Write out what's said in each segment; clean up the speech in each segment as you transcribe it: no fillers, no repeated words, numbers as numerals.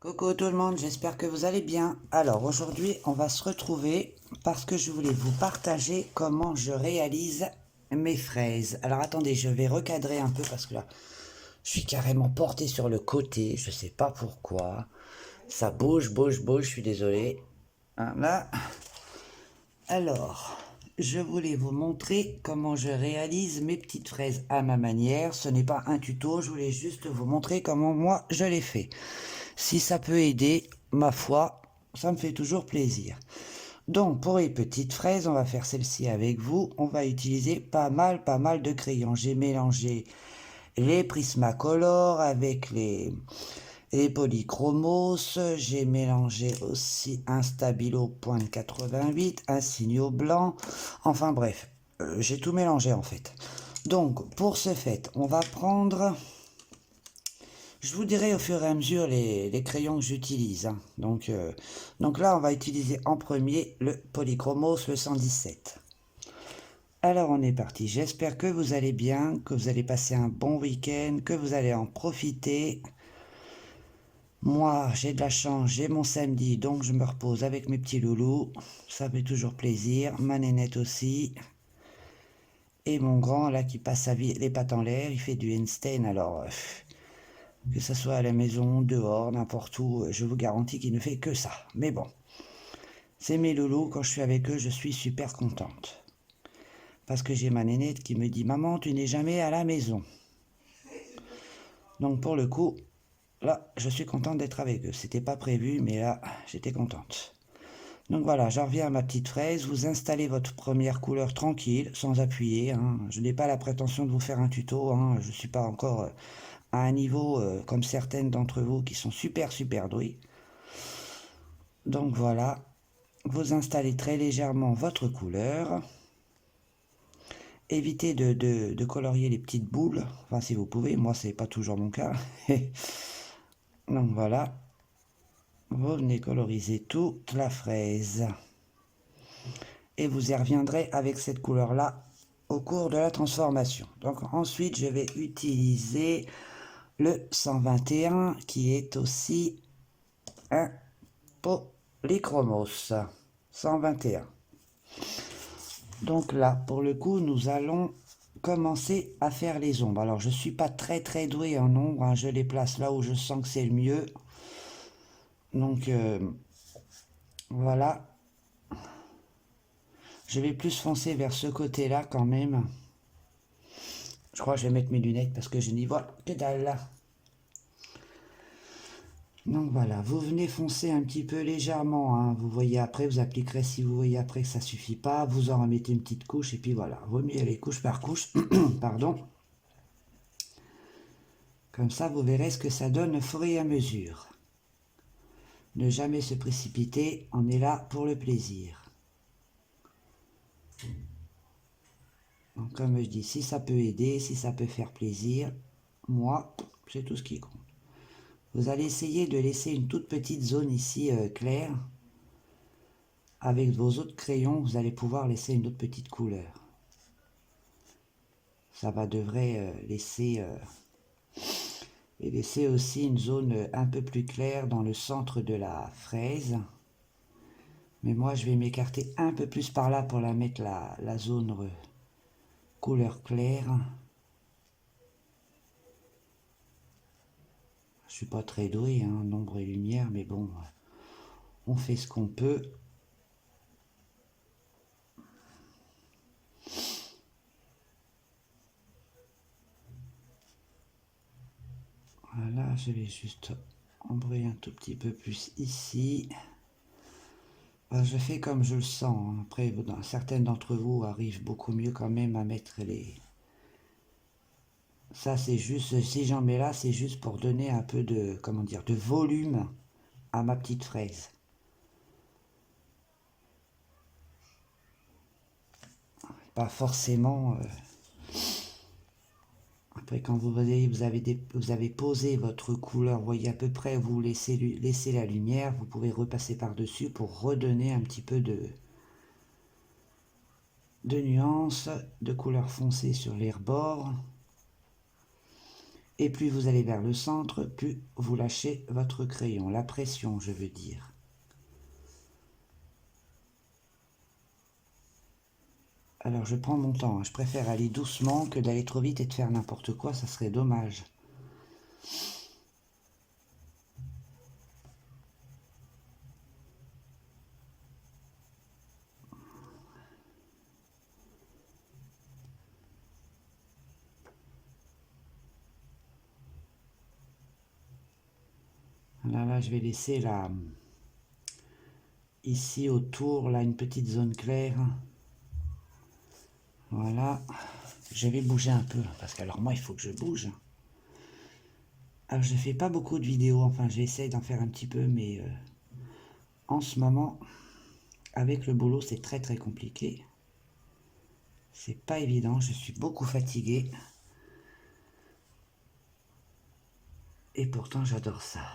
Coucou tout le monde, j'espère que vous allez bien. Alors aujourd'hui, on va se retrouver parce que je voulais vous partager comment je réalise mes fraises. Alors attendez, je vais recadrer un peu parce que là, je suis carrément porté sur le côté, je sais pas pourquoi. Ça bouge, bouge, bouge, je suis désolé. Là, alors, je voulais vous montrer comment je réalise mes petites fraises à ma manière. Ce n'est pas un tuto, je voulais juste vous montrer comment moi je les fais. Si ça peut aider, ma foi, ça me fait toujours plaisir. Donc, pour les petites fraises, on va faire celle-ci avec vous. On va utiliser pas mal de crayons. J'ai mélangé les Prismacolor avec les Polychromos. J'ai mélangé aussi un Stabilo point 88, un Signo blanc. Enfin bref, j'ai tout mélangé en fait. Donc, pour ce fait, on va prendre... Je vous dirai au fur et à mesure les crayons que j'utilise, hein. Donc là, on va utiliser en premier le Polychromos, le 117. Alors on est parti. J'espère que vous allez bien, que vous allez passer un bon week-end, que vous allez en profiter. Moi, j'ai de la chance, j'ai mon samedi, donc je me repose avec mes petits loulous. Ça fait toujours plaisir. Ma nénette aussi. Et mon grand, là, qui passe sa vie les pattes en l'air, il fait du handstand, alors... que ce soit à la maison, dehors, n'importe où, je vous garantis qu'il ne fait que ça. Mais bon, c'est mes loulous, quand je suis avec eux, je suis super contente. Parce que j'ai ma nénette qui me dit « Maman, tu n'es jamais à la maison ». Donc pour le coup, là, je suis contente d'être avec eux. C'était pas prévu, mais là, j'étais contente. Donc voilà, j'en reviens à ma petite fraise. Vous installez votre première couleur tranquille, sans appuyer, hein. Je n'ai pas la prétention de vous faire un tuto, hein. Je ne suis pas encore à un niveau comme certaines d'entre vous qui sont super douées. Donc voilà, vous installez très légèrement votre couleur. Évitez de colorier les petites boules, enfin si vous pouvez, moi c'est pas toujours mon cas. Donc voilà, vous venez coloriser toute la fraise. Et vous y reviendrez avec cette couleur-là au cours de la transformation. Donc ensuite, je vais utiliser le 121 qui est aussi un Polychromos. 121. Donc là, pour le coup, nous allons commencer à faire les ombres. Alors, je ne suis pas très doué en ombre, hein. Je les place là où je sens que c'est le mieux. Donc, voilà. Je vais plus foncer vers ce côté-là quand même. Je crois que je vais mettre mes lunettes parce que je n'y vois que dalle. Donc voilà, vous venez foncer un petit peu légèrement, hein. Vous voyez après, vous appliquerez si vous voyez après que ça suffit pas, vous en remettez une petite couche et puis voilà, vaut mieux aller couche par couche, pardon. Comme ça, vous verrez ce que ça donne au fur et à mesure. Ne jamais se précipiter, on est là pour le plaisir. Donc comme je dis, si ça peut aider, si ça peut faire plaisir, moi, c'est tout ce qui compte. Vous allez essayer de laisser une toute petite zone ici claire. Avec vos autres crayons, vous allez pouvoir laisser une autre petite couleur. Ça devrait laisser aussi une zone un peu plus claire dans le centre de la fraise. Mais moi, je vais m'écarter un peu plus par là pour la mettre la zone couleur claire. Je suis pas très doué, hein, nombre et lumière, mais bon, on fait ce qu'on peut. Voilà, je vais juste ombrer un tout petit peu plus ici. Je fais comme je le sens. Après, certaines d'entre vous arrivent beaucoup mieux quand même à mettre les... Ça, c'est juste, si j'en mets là, c'est juste pour donner un peu de, comment dire, de volume à ma petite fraise. Pas forcément... Après, quand vous avez posé votre couleur, vous voyez à peu près, vous laissez la lumière, vous pouvez repasser par-dessus pour redonner un petit peu de nuances, de couleur foncée sur les rebords. Et plus vous allez vers le centre, plus vous lâchez votre crayon. La pression, je veux dire. Alors je prends mon temps, hein. Je préfère aller doucement que d'aller trop vite et de faire n'importe quoi, ça serait dommage. Là, je vais laisser là, ici autour, là, une petite zone claire. Voilà. Je vais bouger un peu, parce que alors moi, il faut que je bouge. Alors, je fais pas beaucoup de vidéos, enfin, j'essaie d'en faire un petit peu, mais en ce moment, avec le boulot, c'est très très compliqué. C'est pas évident, je suis beaucoup fatigué. Et pourtant, j'adore ça.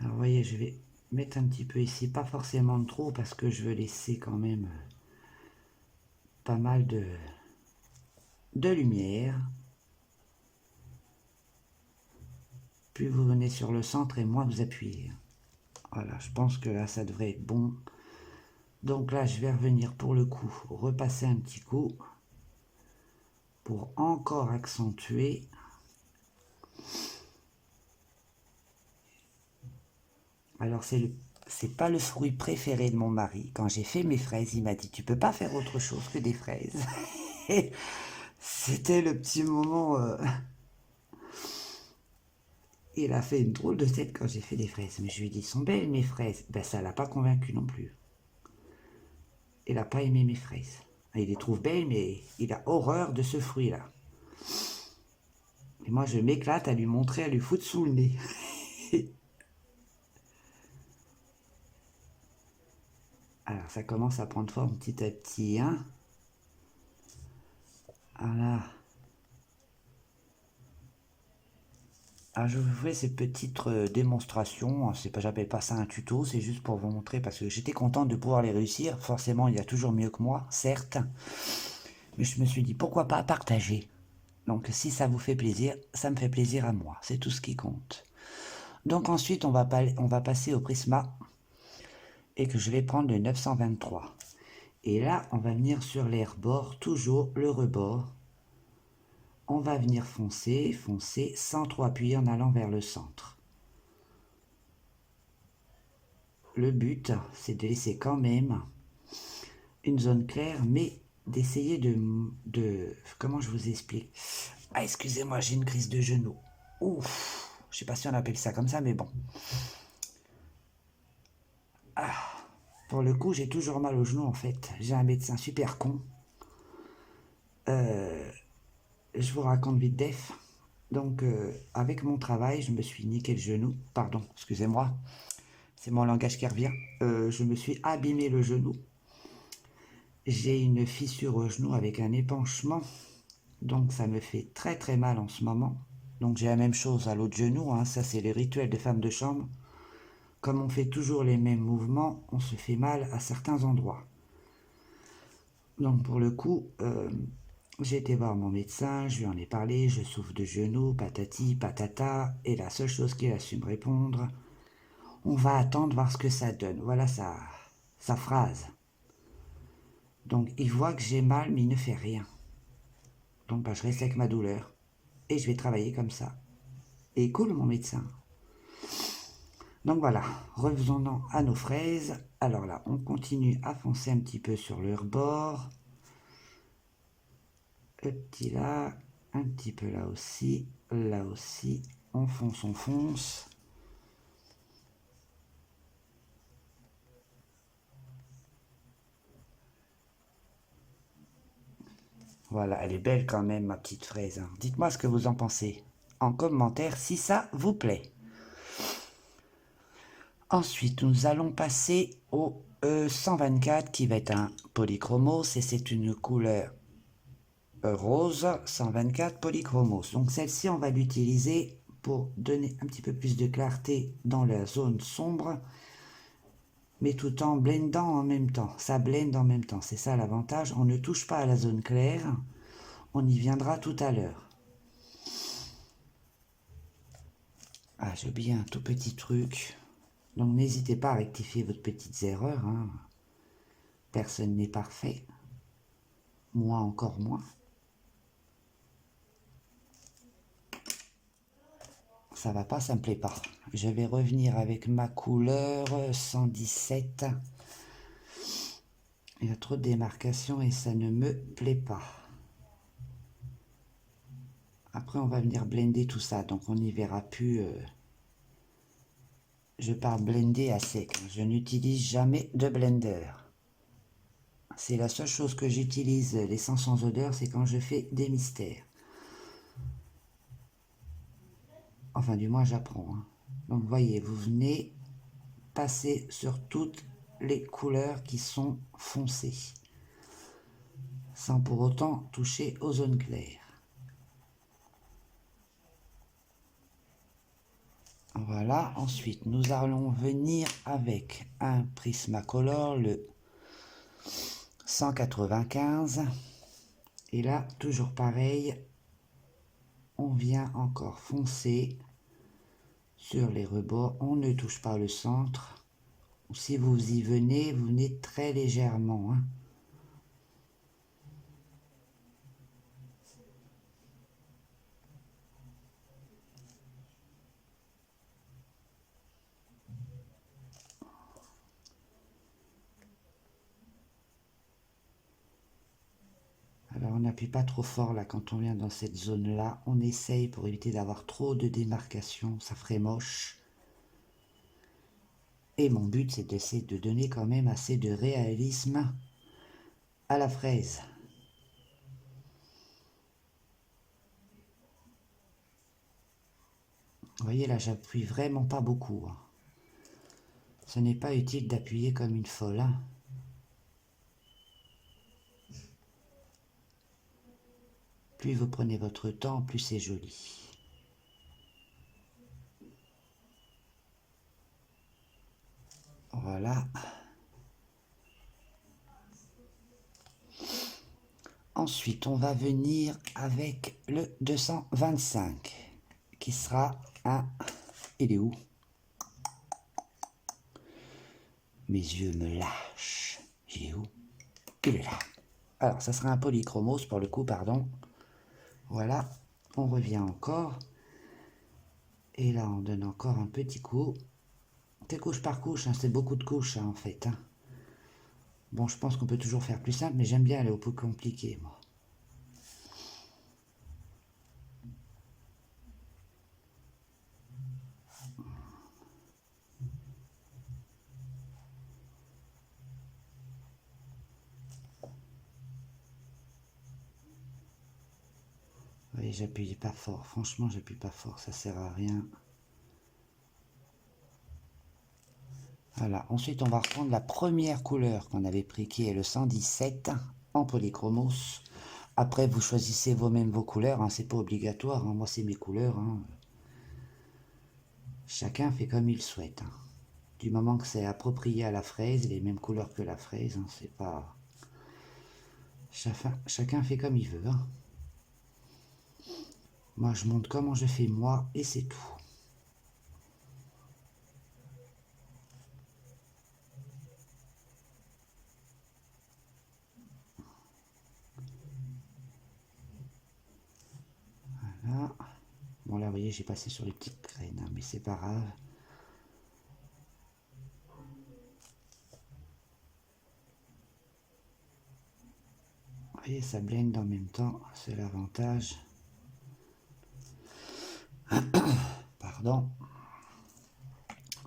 Alors, vous voyez, je vais mettre un petit peu ici, pas forcément trop, parce que je veux laisser quand même pas mal de lumière. Plus vous venez sur le centre et moins vous appuyez. Voilà, je pense que là, ça devrait être bon. Donc là, je vais revenir pour le coup, repasser un petit coup pour encore accentuer. Alors, c'est pas le fruit préféré de mon mari. Quand j'ai fait mes fraises, il m'a dit, tu peux pas faire autre chose que des fraises. C'était le petit moment... Il a fait une drôle de tête quand j'ai fait des fraises. Mais je lui ai dit, sont belles mes fraises. Ben, ça l'a pas convaincu non plus. Il n'a pas aimé mes fraises. Il les trouve belles, mais il a horreur de ce fruit-là. Et moi, je m'éclate à lui montrer, à lui foutre sous le nez. Alors, ça commence à prendre forme petit à petit, hein. Voilà. Alors, je vous fais ces petites démonstrations. C'est pas, j'appelle pas ça un tuto, c'est juste pour vous montrer parce que j'étais contente de pouvoir les réussir. Forcément, il y a toujours mieux que moi, certes. Mais je me suis dit, pourquoi pas partager. Donc, si ça vous fait plaisir, ça me fait plaisir à moi. C'est tout ce qui compte. Donc ensuite, on va passer au Prisma et que je vais prendre le 923. Et là, on va venir sur les rebords, toujours le rebord. On va venir foncer, foncer, sans trop appuyer en allant vers le centre. Le but, c'est de laisser quand même une zone claire, mais d'essayer de... Comment je vous explique? Ah, excusez-moi, j'ai une crise de genou. Ouf, je sais pas si on appelle ça comme ça, mais bon. Ah, pour le coup, j'ai toujours mal au genou en fait. J'ai un médecin super con. Je vous raconte vite def. Donc, avec mon travail, je me suis niqué le genou. Pardon, excusez-moi. C'est mon langage qui revient. Je me suis abîmé le genou. J'ai une fissure au genou avec un épanchement. Donc, ça me fait très très mal en ce moment. Donc, j'ai la même chose à l'autre genou, hein. Ça, c'est les rituels des femmes de chambre. Comme on fait toujours les mêmes mouvements, on se fait mal à certains endroits. Donc, pour le coup, j'ai été voir mon médecin, je lui en ai parlé, je souffre de genoux, patati, patata, et la seule chose qu'il a su me répondre, on va attendre voir ce que ça donne. Voilà sa phrase. Donc il voit que j'ai mal, mais il ne fait rien. Donc bah, je reste avec ma douleur, et je vais travailler comme ça. Et cool mon médecin. Donc voilà, revenons à nos fraises. Alors là, on continue à foncer un petit peu sur le rebord. Le petit là, un petit peu là aussi, on fonce. Voilà, elle est belle quand même, ma petite fraise. Hein. Dites-moi ce que vous en pensez en commentaire si ça vous plaît. Ensuite, nous allons passer au 124 qui va être un polychromos et c'est une couleur rose 124 polychromos. Donc celle-ci, on va l'utiliser pour donner un petit peu plus de clarté dans la zone sombre mais tout en blendant en même temps. Ça blende en même temps, c'est ça l'avantage. On ne touche pas à la zone claire, on y viendra tout à l'heure. Ah, j'ai oublié un tout petit truc. Donc n'hésitez pas à rectifier votre petites erreurs, hein. Personne n'est parfait. Moi encore moins. Ça va pas, ça me plaît pas. Je vais revenir avec ma couleur 117. Il y a trop de démarcation et ça ne me plaît pas. Après, on va venir blender tout ça, donc on n'y verra plus. Je pars blender à sec. Je n'utilise jamais de blender. C'est la seule chose que j'utilise, l'essence sans odeur, c'est quand je fais des mystères. Enfin, du moins, j'apprends, hein. Donc, voyez, vous venez passer sur toutes les couleurs qui sont foncées, sans pour autant toucher aux zones claires. Voilà, ensuite nous allons venir avec un Prismacolor, le 195. Et là, toujours pareil, on vient encore foncer sur les rebords, on ne touche pas le centre. Si vous y venez, vous venez très légèrement, hein. Alors on n'appuie pas trop fort là quand on vient dans cette zone là, on essaye pour éviter d'avoir trop de démarcation, ça ferait moche. Et mon but c'est d'essayer de donner quand même assez de réalisme à la fraise. Vous voyez là, j'appuie vraiment pas beaucoup, hein. Ce n'est pas utile d'appuyer comme une folle, hein. Plus vous prenez votre temps, plus c'est joli. Voilà. Ensuite, on va venir avec le 225, qui sera un... Il est où? Mes yeux me lâchent. Il est où? Il est là. Alors, ça sera un polychromos pour le coup, pardon. Voilà, on revient encore. Et là, on donne encore un petit coup. C'est couche par couche, hein, c'est beaucoup de couches, hein, en fait, hein. Bon, je pense qu'on peut toujours faire plus simple, mais j'aime bien aller au plus compliqué, moi. Oui, j'appuie pas fort. Franchement, j'appuie pas fort, ça sert à rien. Voilà, ensuite on va reprendre la première couleur qu'on avait pris, qui est le 117 en polychromos. Après, vous choisissez vous-même vos couleurs, hein, c'est pas obligatoire, hein. Moi, c'est mes couleurs, hein. Chacun fait comme il souhaite, hein. Du moment que c'est approprié à la fraise, les mêmes couleurs que la fraise, hein, c'est pas... Chacun fait comme il veut, hein. Moi, je montre comment je fais moi, et c'est tout. Voilà. Bon, là, vous voyez, j'ai passé sur les petites graines, hein, mais c'est pas grave. Vous voyez, ça blende en même temps, c'est l'avantage. Pardon.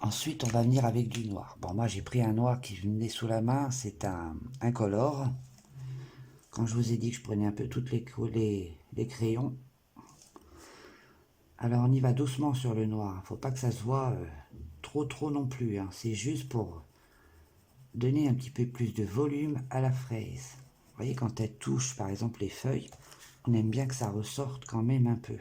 Ensuite, on va venir avec du noir. Bon, moi, j'ai pris un noir qui venait sous la main, c'est un incolore. Quand je vous ai dit que je prenais un peu toutes les crayons. Alors, on y va doucement sur le noir. Il ne faut pas que ça se voit trop non plus, hein. C'est juste pour donner un petit peu plus de volume à la fraise. Vous voyez, quand elle touche, par exemple, les feuilles, on aime bien que ça ressorte quand même un peu.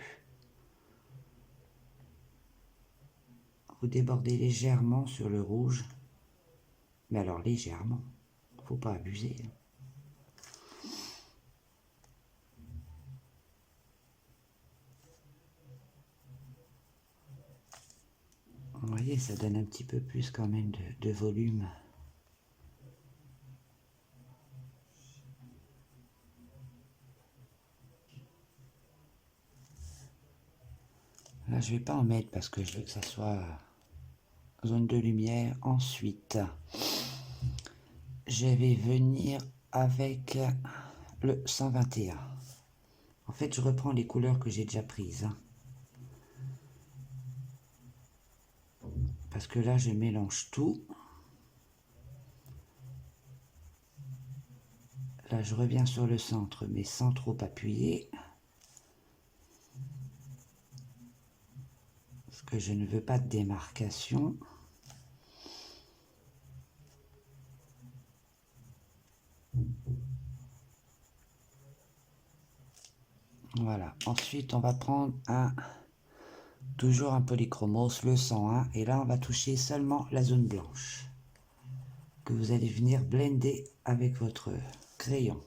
Vous débordez légèrement sur le rouge. Mais alors légèrement, faut pas abuser. Vous voyez, ça donne un petit peu plus quand même de volume. Là, je vais pas en mettre parce que je veux que ça soit zone de lumière. Ensuite, je vais venir avec le 121. En fait, je reprends les couleurs que j'ai déjà prises. Parce que là, je mélange tout. Là, je reviens sur le centre, mais sans trop appuyer. Parce que je ne veux pas de démarcation. Voilà. Ensuite, on va prendre toujours un polychromos, le 101. Et là, on va toucher seulement la zone blanche. Que vous allez venir blender avec votre crayon.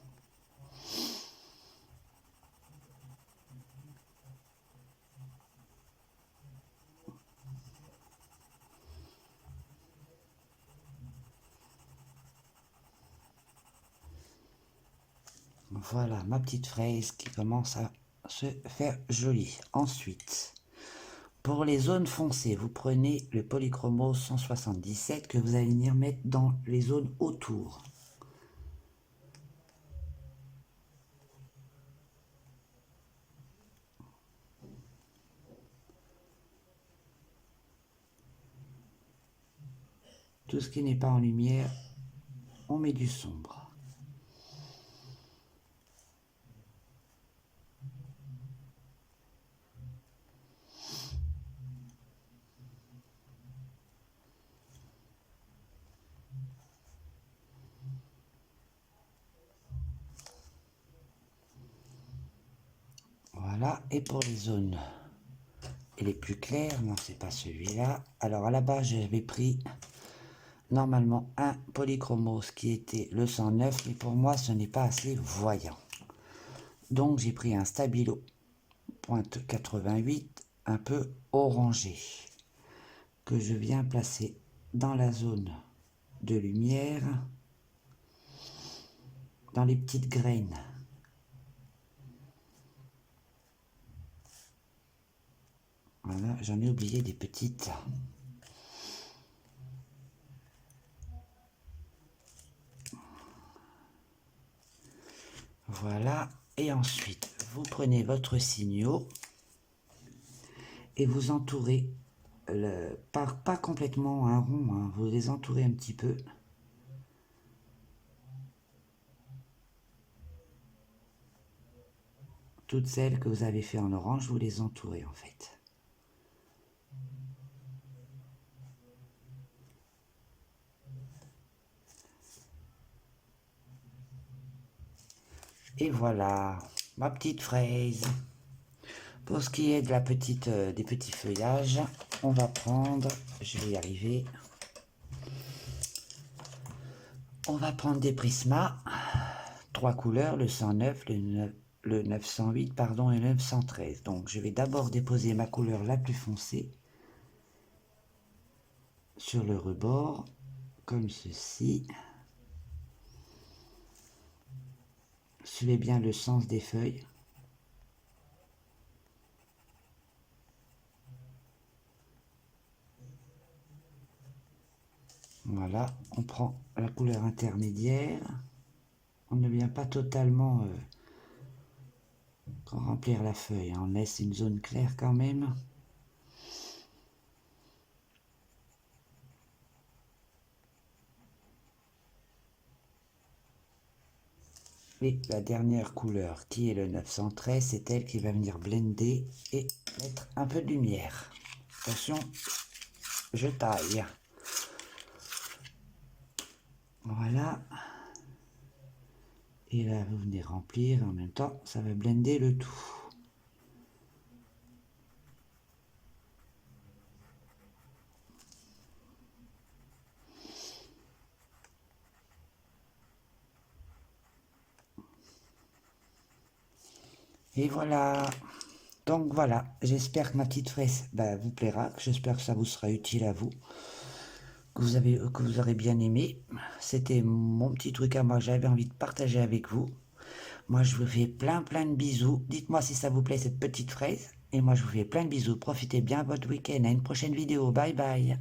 Voilà ma petite fraise qui commence à se faire jolie. Ensuite, pour les zones foncées, vous prenez le polychromos 177 que vous allez venir mettre dans les zones autour. Tout ce qui n'est pas en lumière, on met du sombre. Voilà, et pour les zones les plus claires, non c'est pas celui-là. Alors à la base j'avais pris normalement un polychromos qui était le 109, mais pour moi ce n'est pas assez voyant. Donc j'ai pris un stabilo pointe 88 un peu orangé que je viens placer dans la zone de lumière, dans les petites graines. Voilà, j'en ai oublié des petites. Voilà, et ensuite vous prenez votre signaux et vous entourez, pas complètement un rond, hein, vous les entourez un petit peu. Toutes celles que vous avez fait en orange, vous les entourez en fait. Et voilà, ma petite fraise. Pour ce qui est de la petite, des petits feuillages, on va prendre, je vais y arriver, on va prendre des prismas, 3 couleurs, le 109, le 908 pardon, et le 913. Donc je vais d'abord déposer ma couleur la plus foncée sur le rebord, comme ceci. Suivez bien le sens des feuilles. Voilà, on prend la couleur intermédiaire. On ne vient pas totalement remplir la feuille, hein. On laisse une zone claire quand même. Et la dernière couleur, qui est le 913, c'est elle qui va venir blender et mettre un peu de lumière. Attention, je taille. Voilà. Et là, vous venez remplir, en même temps, ça va blender le tout. Et voilà. Donc voilà, j'espère que ma petite fraise vous plaira, j'espère que ça vous sera utile à vous, que vous aurez bien aimé. C'était mon petit truc à moi que j'avais envie de partager avec vous. Moi, je vous fais plein de bisous. Dites-moi si ça vous plaît cette petite fraise. Et moi, je vous fais plein de bisous. Profitez bien de votre week-end. À une prochaine vidéo. Bye bye.